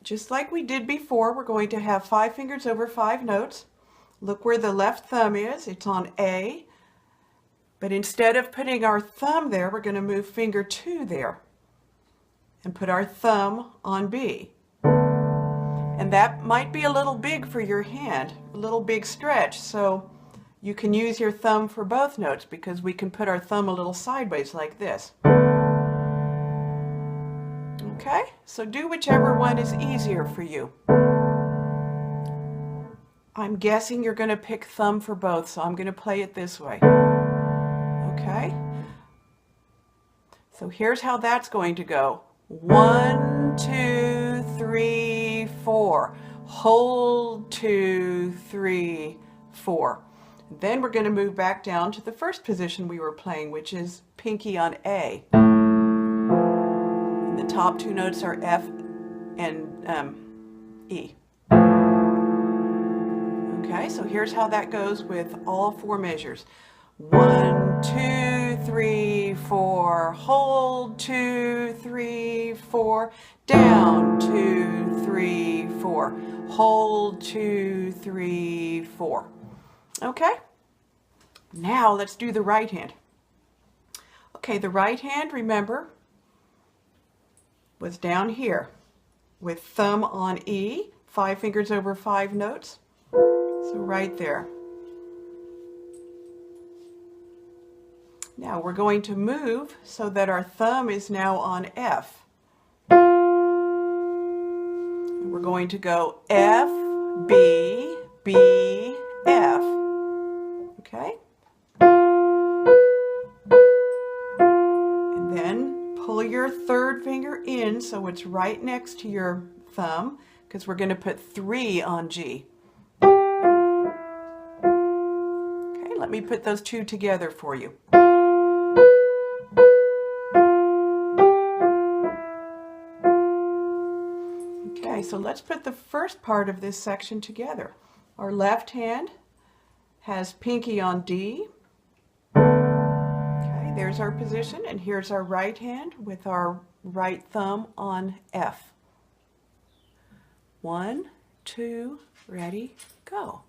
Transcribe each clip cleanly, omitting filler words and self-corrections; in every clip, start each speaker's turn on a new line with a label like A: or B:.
A: just like we did before, we're going to have 5 fingers over 5 notes. Look where the left thumb is. It's on A. But instead of putting our thumb there, we're going to move finger 2 there and put our thumb on B. And that might be a little big for your hand, a little big stretch, so you can use your thumb for both notes because we can put our thumb a little sideways like this. Okay, so do whichever one is easier for you. I'm guessing you're going to pick thumb for both, so I'm going to play it this way. Okay, so here's how that's going to go. 1, 2, 3, 4. Hold 2, 3, 4. Then we're going to move back down to the first position we were playing, which is pinky on A. And the top 2 notes are F and E. Okay, so here's how that goes with all 4 measures. 1, 2, 3, 4, hold 2, 3, 4, down 2, 3, 4, hold 2, 3, 4. Okay, now let's do the right hand. Okay, the right hand, remember, was down here with thumb on E, 5 fingers over 5 notes, so right there. Now we're going to move so that our thumb is now on F. And we're going to go F, B, B, F. Okay? And then pull your third finger in so it's right next to your thumb, because we're going to put 3 on G. Okay, let me put those 2 together for you. Okay, so let's put the first part of this section together. Our left hand has pinky on D. Okay, there's our position, and here's our right hand with our right thumb on F. 1, 2, ready, go.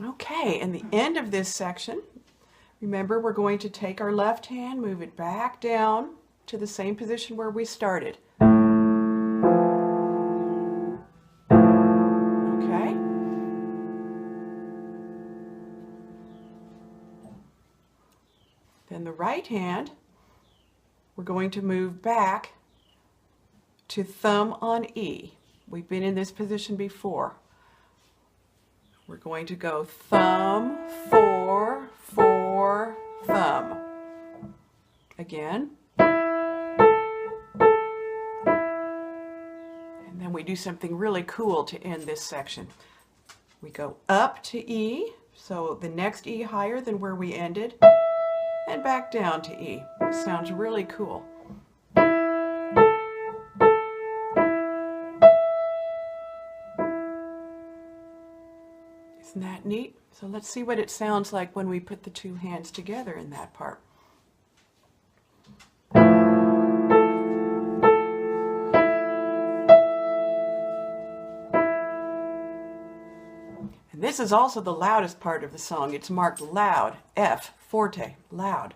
A: Okay, and the end of this section, remember, we're going to take our left hand, move it back down to the same position where we started. Okay. Then the right hand, we're going to move back to thumb on E. We've been in this position before. We're going to go thumb, 4, 4, thumb. Again. And then we do something really cool to end this section. We go up to E, so the next E higher than where we ended, and back down to E. It sounds really cool. Isn't that neat? So let's see what it sounds like when we put the 2 hands together in that part. And this is also the loudest part of the song. It's marked loud, F, forte, loud.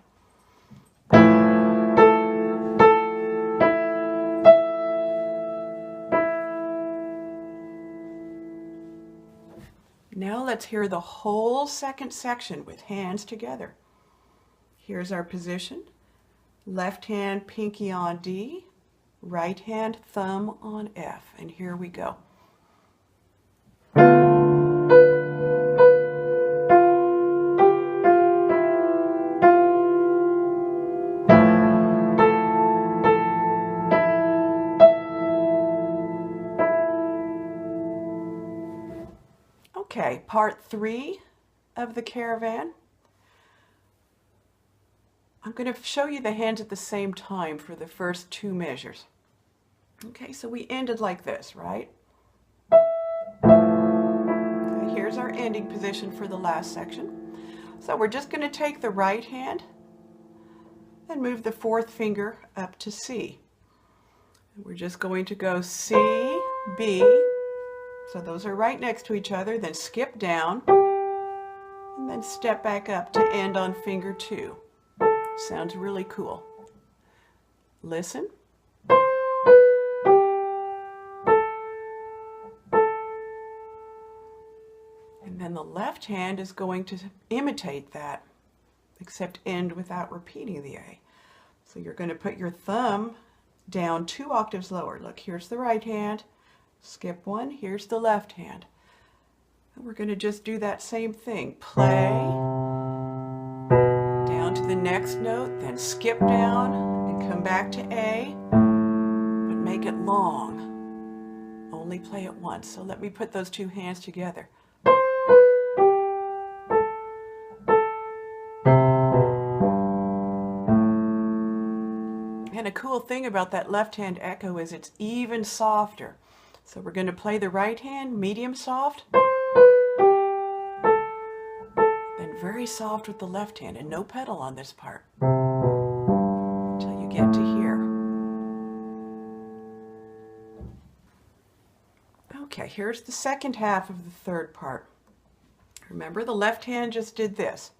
A: Now let's hear the whole second section with hands together. Here's our position. Left hand pinky on D, right hand thumb on F, and here we go. Okay, part 3 of the caravan. I'm going to show you the hands at the same time for the first 2 measures. Okay, so we ended like this, right? Okay, here's our ending position for the last section. So we're just going to take the right hand and move the fourth finger up to C. We're just going to go C, B, so those are right next to each other, then skip down, and then step back up to end on finger 2. Sounds really cool. Listen. And then the left hand is going to imitate that, except end without repeating the A. So you're going to put your thumb down 2 octaves lower. Look, here's the right hand, skip 1, here's the left hand. And we're going to just do that same thing. Play, down to the next note, then skip down and come back to A, but make it long. Only play it once. So let me put those 2 hands together. And a cool thing about that left hand echo is it's even softer. So we're going to play the right hand medium soft, then very soft with the left hand, and no pedal on this part until you get to here. Okay, here's the second half of the third part. Remember, the left hand just did this.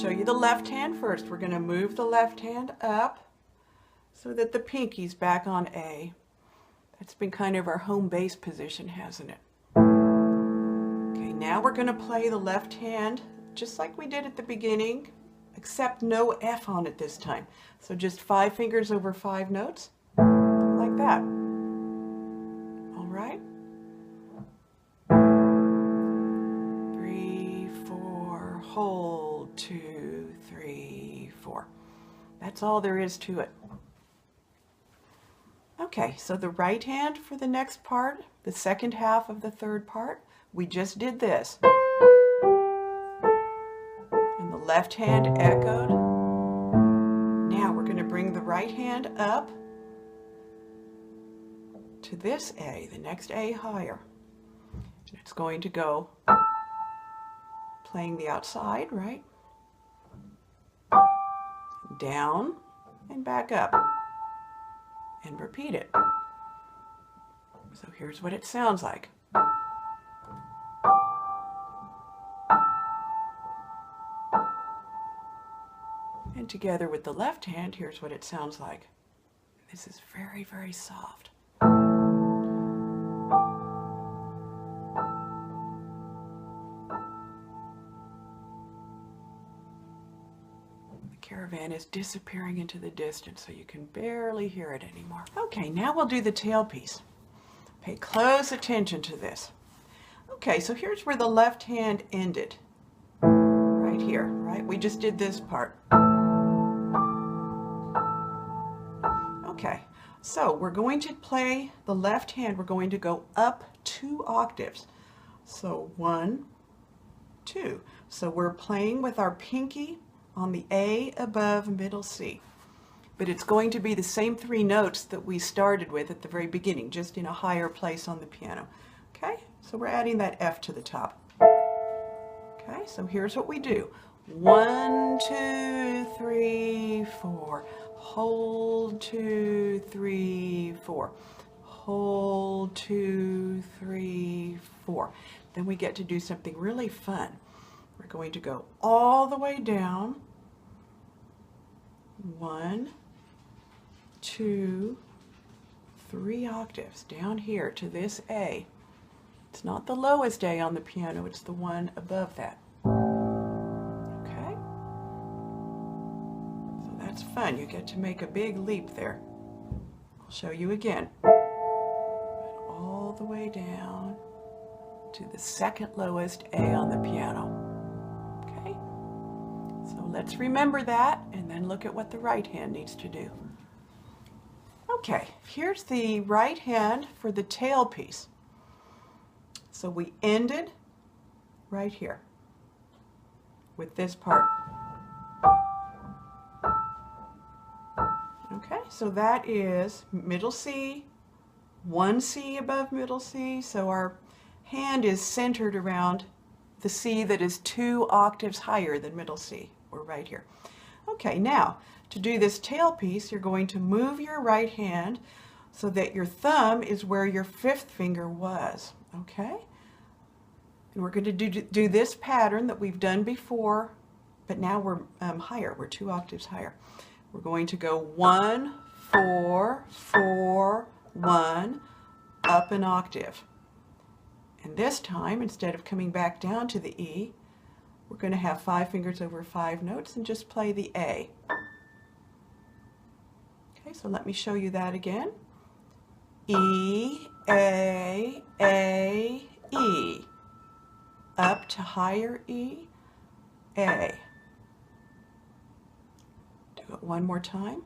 A: Show you the left hand first. We're going to move the left hand up so that the pinky's back on A. That's been kind of our home base position, hasn't it? Okay, now we're going to play the left hand just like we did at the beginning, except no F on it this time. So just 5 fingers over 5 notes, like that. All right? 3, 4, hold. 2, 3, 4. That's all there is to it. Okay, so the right hand for the next part, the second half of the third part, we just did this. And the left hand echoed. Now we're going to bring the right hand up to this A, the next A higher. And it's going to go playing the outside, right? Down and back up, and repeat it. So here's what it sounds like. And together with the left hand, here's what it sounds like. This is very, very soft. Caravan is disappearing into the distance, so you can barely hear it anymore. Okay, now we'll do the tailpiece. Pay close attention to this. Okay, so here's where the left hand ended. Right here, right? We just did this part. Okay, so we're going to play the left hand. We're going to go up 2 octaves. So 1, 2. So we're playing with our pinky on the A above middle C. But it's going to be the same 3 notes that we started with at the very beginning, just in a higher place on the piano. Okay, so we're adding that F to the top. Okay, so here's what we do. 1, 2, 3, 4. Hold 2, 3, 4. Hold 2, 3, 4. Then we get to do something really fun. We're going to go all the way down. 1, 2, 3 octaves down here to this A. It's not the lowest A on the piano, it's the one above that. Okay? So that's fun. You get to make a big leap there. I'll show you again. All the way down to the second lowest A on the piano. So let's remember that and then look at what the right hand needs to do. Okay, here's the right hand for the tailpiece. So we ended right here with this part. Okay, so that is middle C, 1 C above middle C, so our hand is centered around the C that is 2 octaves higher than middle C. We're right here. Okay, now to do this tailpiece, you're going to move your right hand so that your thumb is where your 5th finger was. Okay? And we're going to do this pattern that we've done before, but now we're higher. We're 2 octaves higher. We're going to go 1, 4, 4, 1, up an octave. And this time, instead of coming back down to the E, we're going to have 5 fingers over 5 notes and just play the A. Okay, so let me show you that again. E, A, E. Up to higher E, A. Do it one more time.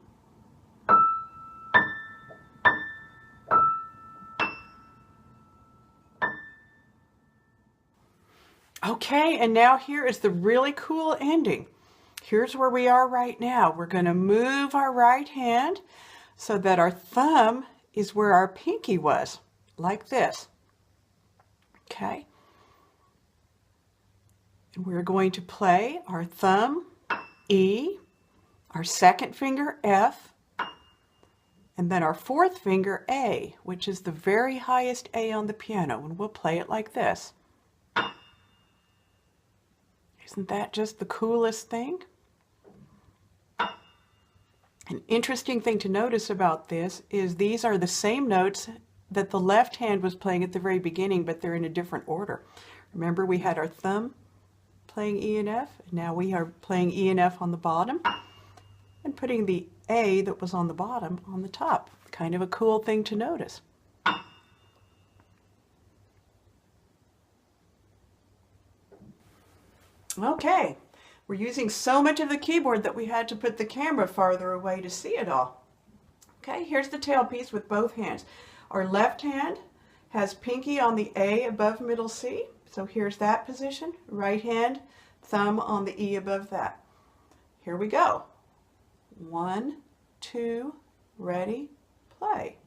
A: Okay, and now here is the really cool ending. Here's where we are right now. We're going to move our right hand so that our thumb is where our pinky was, like this. Okay? And we're going to play our thumb, E, our 2nd finger, F, and then our 4th finger, A, which is the very highest A on the piano, and we'll play it like this. Isn't that just the coolest thing? An interesting thing to notice about this is these are the same notes that the left hand was playing at the very beginning, but they're in a different order. Remember, we had our thumb playing E and F, and now we are playing E and F on the bottom and putting the A that was on the bottom on the top. Kind of a cool thing to notice. Okay, we're using so much of the keyboard that we had to put the camera farther away to see it all. Okay, here's the tailpiece with both hands. Our left hand has pinky on the A above middle C, so here's that position. Right hand, thumb on the E above that. Here we go. 1, 2, ready, play.